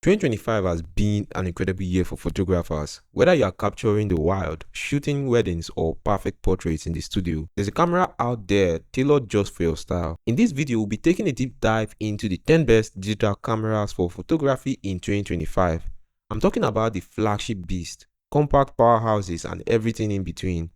2025 has been an incredible year for photographers. Whether you are capturing the wild, shooting weddings, or perfect portraits in the studio, there's a camera out there tailored just for your style. In this video, we'll be taking a deep dive into the 10 best digital cameras for photography in 2025. I'm talking about the flagship beast, compact powerhouses, and everything in between.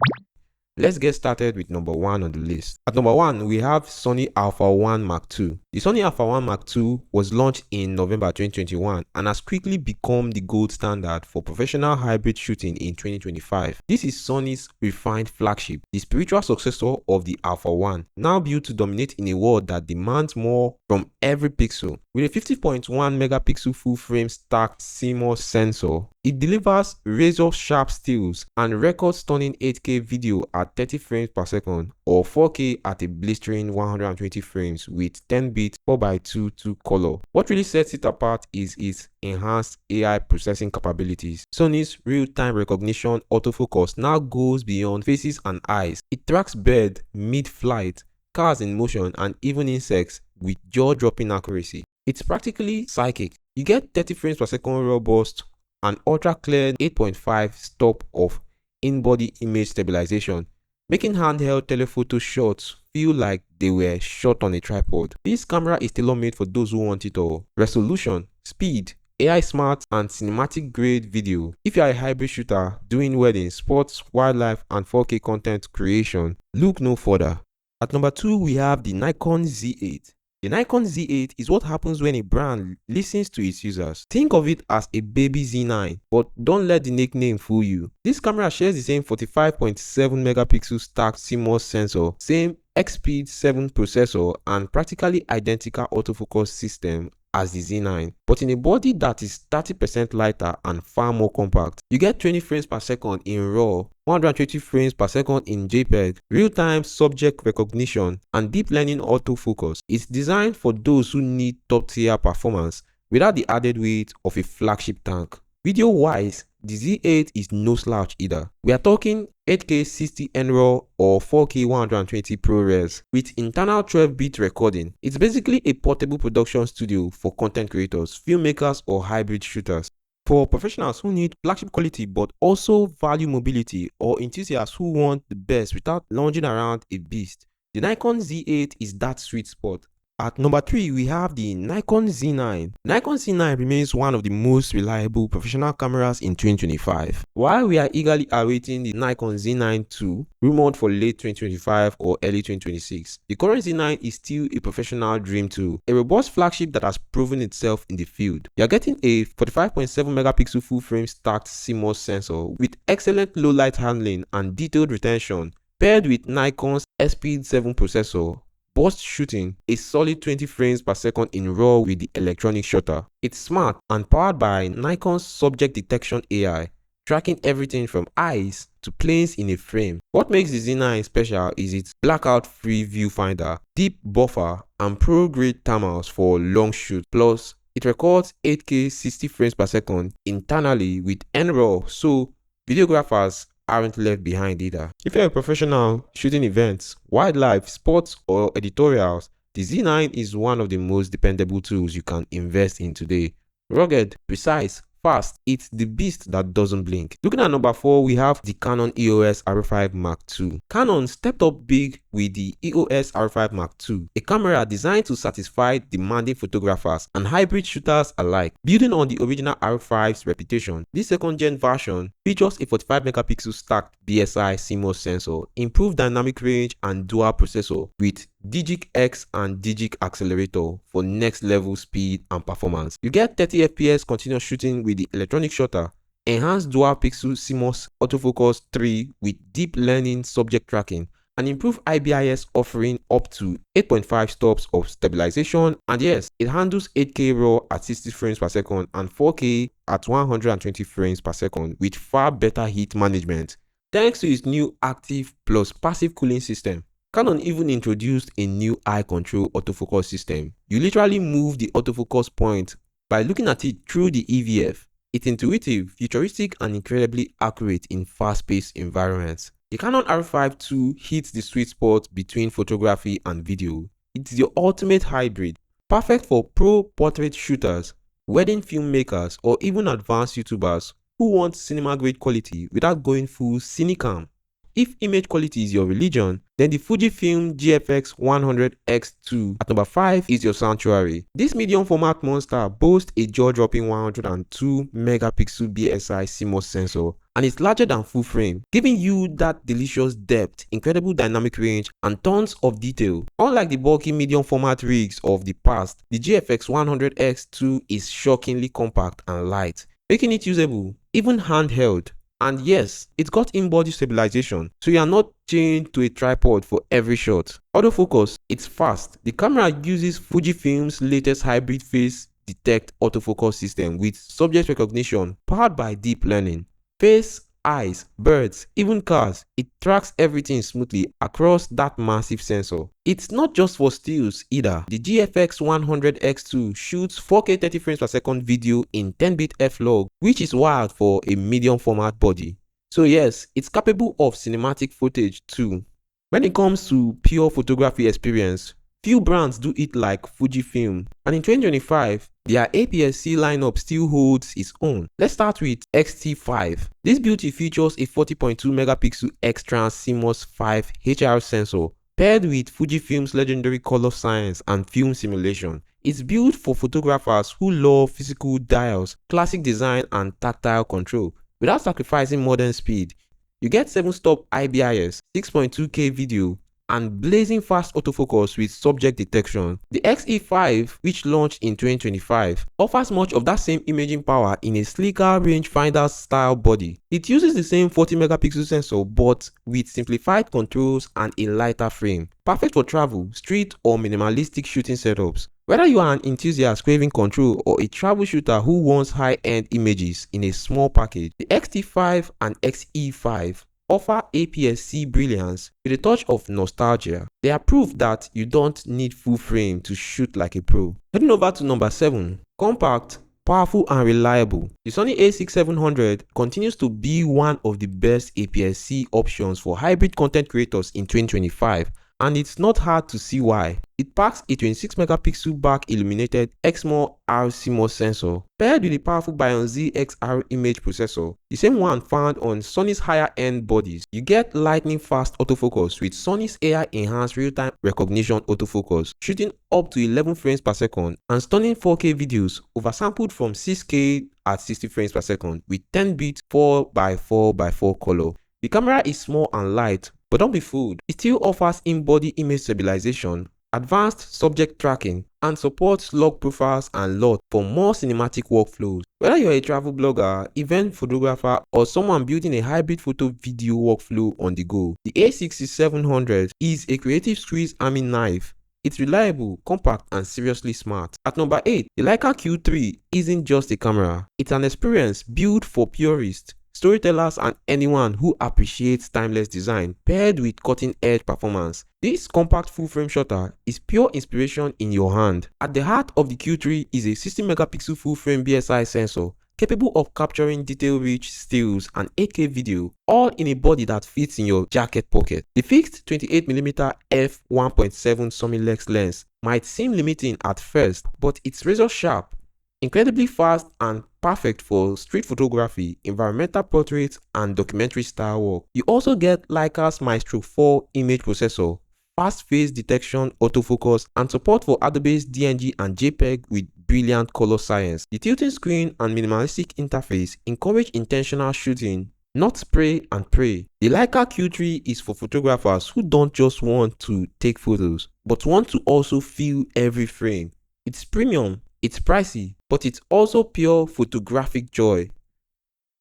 Let's get started with number 1 on the list. At number 1, we have Sony A1 Mark II. The Sony A1 Mark II was launched in November 2021 and has quickly become the gold standard for professional hybrid shooting in 2025. This is Sony's refined flagship, the spiritual successor of the A1, now built to dominate in a world that demands more from every pixel. With a 50.1 megapixel full-frame stacked CMOS sensor, it delivers razor-sharp stills and record-stunning 8K video at 30 frames per second or 4K at a blistering 120 frames with 10-bit 4x2 color. What really sets it apart is its enhanced AI processing capabilities. Sony's real-time recognition autofocus now goes beyond faces and eyes. It tracks bird mid-flight, cars in motion, and even insects with jaw-dropping accuracy. It's practically psychic. You get 30 frames per second raw burst and ultra clear 8.5 stop of in-body image stabilization, making handheld telephoto shots feel like they were shot on a tripod. This camera is tailor-made for those who want it all: resolution, speed, AI smart, and cinematic grade video. If you are a hybrid shooter doing weddings, sports, wildlife, and 4K content creation, look no further. At number 2, we have the Nikon Z8. The Nikon Z8 is what happens when a brand listens to its users. Think of it as a baby Z9, but don't let the nickname fool you. This camera shares the same 45.7 megapixel stacked CMOS sensor, same X-Speed 7 processor, and practically identical autofocus system as the Z9, but in a body that is 30% lighter and far more compact. You get 20 frames per second in RAW, 120 frames per second in JPEG, real-time subject recognition, and deep learning autofocus. It's designed for those who need top-tier performance without the added weight of a flagship tank. Video-wise, the Z8 is no slouch either. We are talking 8K 60 NRAW or 4K 120 ProRes with internal 12-bit recording. It's basically a portable production studio for content creators, filmmakers, or hybrid shooters. For professionals who need flagship quality but also value mobility, or enthusiasts who want the best without lounging around a beast, the Nikon Z8 is that sweet spot. At number 3, we have the Nikon Z9. Nikon Z9 remains one of the most reliable professional cameras in 2025. While we are eagerly awaiting the Nikon Z9 II, rumored for late 2025 or early 2026, the current Z9 is still a professional dream tool, a robust flagship that has proven itself in the field. You are getting a 45.7 megapixel full-frame stacked CMOS sensor with excellent low light handling and detailed retention, paired with Nikon's X-Speed 7 processor. Burst shooting a solid 20 frames per second in RAW with the electronic shutter. It's smart and powered by Nikon's subject detection AI, tracking everything from eyes to planes in a frame. What makes the Z9 special is its blackout-free viewfinder, deep buffer, and pro-grade thermals for long shoots. Plus, it records 8K 60 frames per second internally with NRAW, so videographers aren't left behind either. If you're a professional shooting events, wildlife, sports, or editorials, the Z9 is one of the most dependable tools you can invest in today. Rugged, precise, fast, it's the beast that doesn't blink. Looking at number 4, we have the Canon EOS R5 Mark II. Canon stepped up big with the EOS R5 Mark II, a camera designed to satisfy demanding photographers and hybrid shooters alike. Building on the original R5's reputation, this second-gen version features a 45 megapixel stacked BSI CMOS sensor, improved dynamic range, and dual processor with Digic X and Digic accelerator for next level speed and performance. You get 30 FPS continuous shooting with the electronic shutter, enhanced dual pixel CMOS autofocus 3 with deep learning subject tracking, and improved IBIS offering up to 8.5 stops of stabilization. And yes, it handles 8K RAW at 60 frames per second and 4K at 120 frames per second with far better heat management thanks to its new active plus passive cooling system. Canon even introduced a new eye control autofocus system. You literally move the autofocus point by looking at it through the EVF. It's intuitive, futuristic, and incredibly accurate in fast-paced environments. The Canon R5 II hits the sweet spot between photography and video. It's the ultimate hybrid, perfect for pro portrait shooters, wedding filmmakers, or even advanced YouTubers who want cinema grade quality without going full cinecam. If image quality is your religion, then the Fujifilm GFX100S II at number 5 is your sanctuary. This medium format monster boasts a jaw-dropping 102 megapixel BSI CMOS sensor and is larger than full frame, giving you that delicious depth, incredible dynamic range, and tons of detail. Unlike the bulky medium format rigs of the past, the GFX100S II is shockingly compact and light, making it usable, even handheld. And yes, it's got in-body stabilization, so you are not chained to a tripod for every shot. Autofocus, it's fast. The camera uses Fujifilm's latest hybrid face detect autofocus system with subject recognition powered by deep learning. Face, eyes, birds, even cars, it tracks everything smoothly across that massive sensor. It's not just for stills either. The GFX100S II shoots 4K 30 frames per second video in 10-bit f-log, which is wild for a medium format body. So yes, it's capable of cinematic footage too. When it comes to pure photography experience, few brands do it like Fujifilm, and in 2025, their APS-C lineup still holds its own. Let's start with X-T5. This beauty features a 40.2 megapixel X-Trans CMOS 5 HR sensor paired with Fujifilm's legendary color science and film simulation. It's built for photographers who love physical dials, classic design, and tactile control without sacrificing modern speed. You get 7-stop IBIS, 6.2K video, and blazing fast autofocus with subject detection. The X-E5, which launched in 2025, offers much of that same imaging power in a sleeker rangefinder style body. It uses the same 40 megapixel sensor but with simplified controls and a lighter frame, perfect for travel, street, or minimalistic shooting setups. Whether you are an enthusiast craving control or a travel shooter who wants high-end images in a small package, the X-T5 and X-E5 offer APS-C brilliance with a touch of nostalgia. They are proof that you don't need full frame to shoot like a pro. Heading over to number 7, compact, powerful, and reliable. The Sony A6700 continues to be one of the best APS-C options for hybrid content creators in 2025, and it's not hard to see why. It packs a 26 megapixel back illuminated Exmor R CMOS sensor paired with a powerful Bion ZXR image processor, the same one found on Sony's higher end bodies. You get lightning fast autofocus with Sony's AI enhanced real-time recognition autofocus, shooting up to 11 frames per second, and stunning 4K videos oversampled from 6K at 60 frames per second with 10-bit 4x4x4 color. The camera is small and light, but don't be fooled. It still offers in-body image stabilization, advanced subject tracking, and supports log profiles and LUT for more cinematic workflows. Whether you're a travel blogger, event photographer, or someone building a hybrid photo-video workflow on the go, the A6700 is a creative squeeze arming knife. It's reliable, compact, and seriously smart. At number 8, the Leica Q3 isn't just a camera. It's an experience built for purists, storytellers, and anyone who appreciates timeless design paired with cutting-edge performance. This compact full-frame shutter is pure inspiration in your hand. At the heart of the Q3 is a 60 megapixel full-frame BSI sensor capable of capturing detail-rich stills and 8K video, all in a body that fits in your jacket pocket. The fixed 28mm f1.7 Summilux lens might seem limiting at first, but it's razor sharp, incredibly fast, and perfect for street photography, environmental portraits, and documentary style work. You also get Leica's Maestro 4 image processor, fast face detection, autofocus, and support for Adobe's DNG and JPEG with brilliant color science. The tilting screen and minimalistic interface encourage intentional shooting, not spray and pray. The Leica Q3 is for photographers who don't just want to take photos, but want to also feel every frame. It's premium, it's pricey, but it's also pure photographic joy.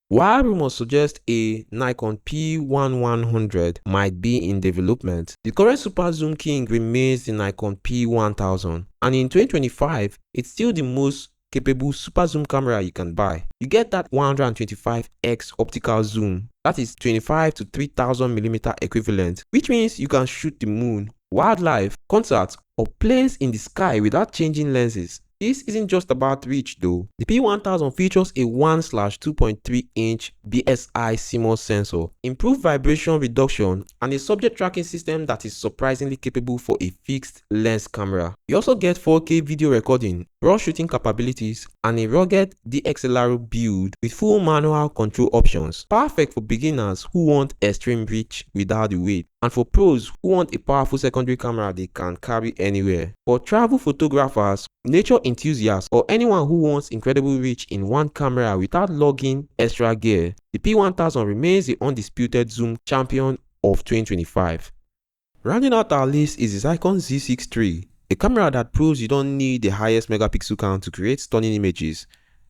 While rumors suggest a Nikon P1100 might be in development, the current super zoom king remains the Nikon P1000, and in 2025, it's still the most capable super zoom camera you can buy. You get that 125x optical zoom, that is 25 to 3000mm equivalent, which means you can shoot the moon, wildlife, concerts, or planes in the sky without changing lenses. This isn't just about reach though. The P1000 features a 1/2.3-inch BSI CMOS sensor, improved vibration reduction, and a subject tracking system that is surprisingly capable for a fixed lens camera. You also get 4K video recording, raw shooting capabilities, and a rugged DXLR build with full manual control options, perfect for beginners who want extreme reach without the weight, and for pros who want a powerful secondary camera they can carry anywhere. For travel photographers, nature enthusiasts, or anyone who wants incredible reach in one camera without lugging extra gear, the P1000 remains the undisputed zoom champion of 2025. Rounding out our list is the Nikon Z6 III, a camera that proves you don't need the highest megapixel count to create stunning images.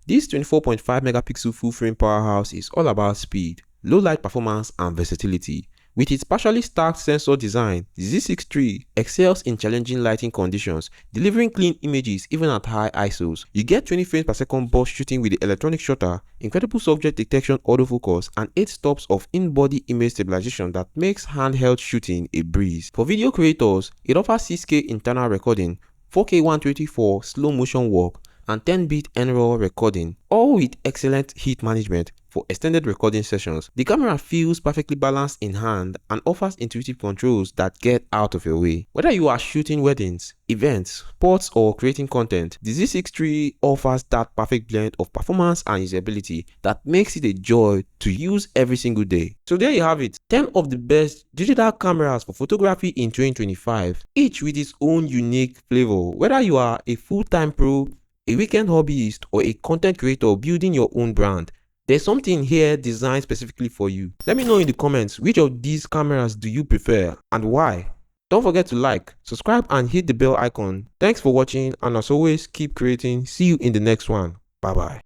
This 24.5 megapixel full frame powerhouse is all about speed, low light performance, and versatility. With its partially stacked sensor design, the Z6 III excels in challenging lighting conditions, delivering clean images even at high ISOs. You get 20 frames per second burst shooting with the electronic shutter, incredible subject detection autofocus, and 8 stops of in-body image stabilization that makes handheld shooting a breeze. For video creators, it offers 6K internal recording, 4K 124 slow motion work, and 10-bit NRAW recording, all with excellent heat management for extended recording sessions. The camera feels perfectly balanced in hand and offers intuitive controls that get out of your way. Whether you are shooting weddings, events, sports, or creating content, the Z6 III offers that perfect blend of performance and usability that makes it a joy to use every single day. So there you have it, 10 of the best digital cameras for photography in 2025, each with its own unique flavor. Whether you are a full-time pro, a weekend hobbyist, or a content creator building your own brand, there's something here designed specifically for you. Let me know in the comments which of these cameras do you prefer and why. Don't forget to like, subscribe, and hit the bell icon. Thanks for watching, and as always, keep creating. See you in the next one. Bye bye.